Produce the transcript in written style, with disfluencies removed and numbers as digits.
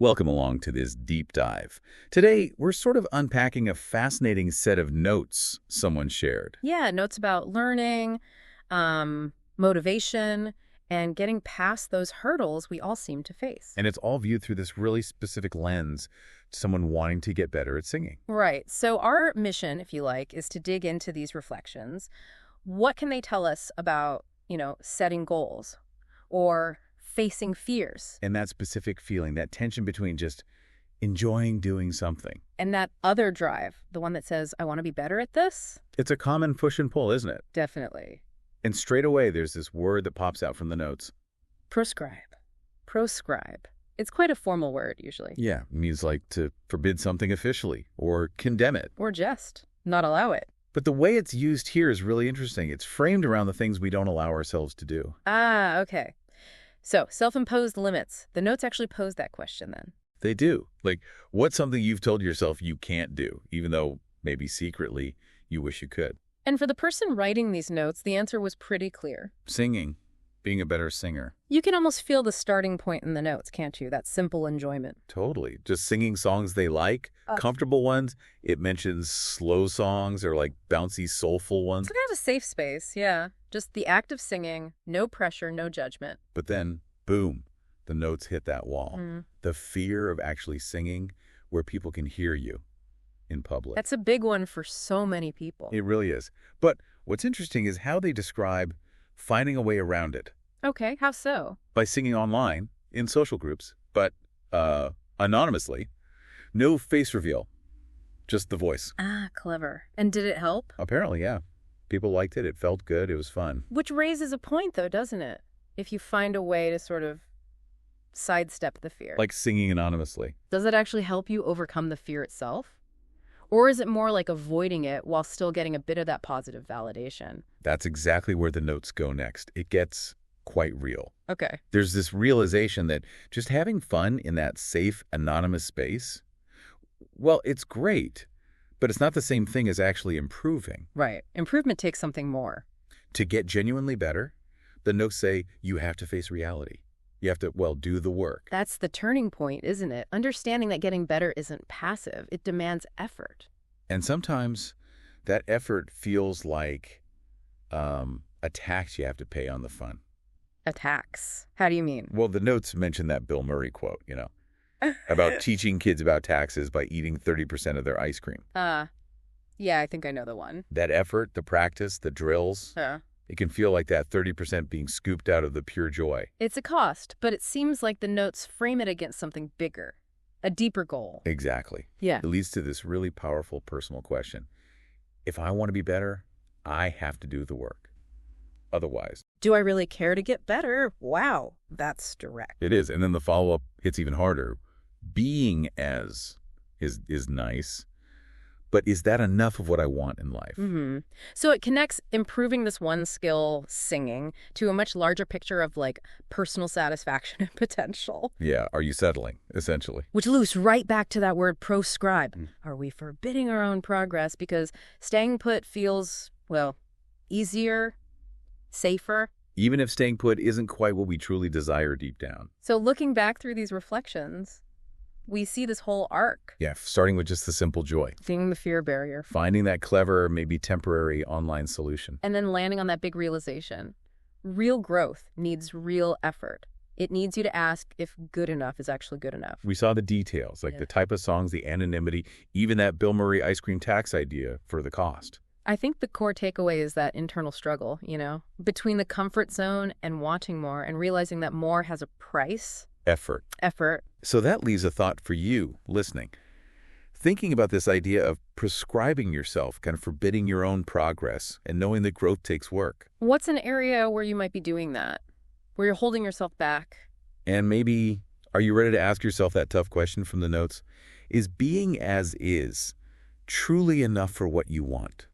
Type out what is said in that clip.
Welcome along to this deep dive. Today, we're sort of unpacking a fascinating set of notes someone shared. Yeah, notes about learning, motivation, and getting past those hurdles we all seem to face. And it's all viewed through this really specific lens, someone wanting to get better at singing. Right. So our mission, if you like, is to dig into these reflections. What can they tell us about, setting goals or facing fears? And that specific feeling, that tension between just enjoying doing something. And that other drive, the one that says, I want to be better at this? It's a common push and pull, isn't it? Definitely. And straight away, there's this word that pops out from the notes. Proscribe. Proscribe. It's quite a formal word, usually. Yeah, it means like to forbid something officially or condemn it. Or just not allow it. But the way it's used here is really interesting. It's framed around the things we don't allow ourselves to do. Ah, okay. So, self-imposed limits. The notes actually pose that question then. They do. Like, what's something you've told yourself you can't do, even though maybe secretly you wish you could? And for the person writing these notes, the answer was pretty clear. Singing. Being a better singer. You can almost feel the starting point in the notes, can't you? That simple enjoyment. Totally. Just singing songs they like, comfortable ones. It mentions slow songs or like bouncy, soulful ones. It's kind of a safe space, yeah. Just the act of singing, no pressure, no judgment. But then, boom, the notes hit that wall. Mm. The fear of actually singing where people can hear you in public. That's a big one for so many people. It really is. But what's interesting is how they describe finding a way around it. Okay, how so? By singing online, in social groups, but anonymously. No face reveal, just the voice. Ah, clever. And did it help? Apparently, yeah. People liked it. It felt good. It was fun. Which raises a point, though, doesn't it? If you find a way to sort of sidestep the fear. Like singing anonymously. Does it actually help you overcome the fear itself? Or is it more like avoiding it while still getting a bit of that positive validation? That's exactly where the notes go next. It gets quite real. Okay. There's this realization that just having fun in that safe, anonymous space, well, it's great, but it's not the same thing as actually improving. Right. Improvement takes something more. To get genuinely better, the notes say you have to face reality. You have to, well, do the work. That's the turning point, isn't it? Understanding that getting better isn't passive. It demands effort. And sometimes that effort feels like a tax you have to pay on the fun. A tax. How do you mean? Well, the notes mention that Bill Murray quote, about teaching kids about taxes by eating 30% of their ice cream. Yeah, I think I know the one. That effort, the practice, the drills, it can feel like that 30% being scooped out of the pure joy. It's a cost, but it seems like the notes frame it against something bigger, a deeper goal. Exactly. Yeah. It leads to this really powerful personal question. If I want to be better, I have to do the work. Otherwise. Do I really care to get better? Wow, that's direct. It is. And then the follow-up hits even harder. Being as is nice, but is that enough of what I want in life? Mm-hmm. So it connects improving this one skill, singing, to a much larger picture of like personal satisfaction and potential. Yeah. Are you settling, essentially? Which loops right back to that word proscribe. Are we forbidding our own progress because staying put feels, well, easier, safer? Even if staying put isn't quite what we truly desire deep down. So looking back through these reflections, we see this whole arc. Yeah, starting with just the simple joy. Seeing the fear barrier. Finding that clever, maybe temporary online solution. And then landing on that big realization. Real growth needs real effort. It needs you to ask if good enough is actually good enough. We saw the details, like the type of songs, the anonymity, even that Bill Murray ice cream tax idea for the cost. I think the core takeaway is that internal struggle, between the comfort zone and wanting more and realizing that more has a price. Effort. So that leaves a thought for you listening. Thinking about this idea of prescribing yourself, kind of forbidding your own progress and knowing that growth takes work. What's an area where you might be doing that? Where you're holding yourself back? And maybe, are you ready to ask yourself that tough question from the notes? Is being as is truly enough for what you want?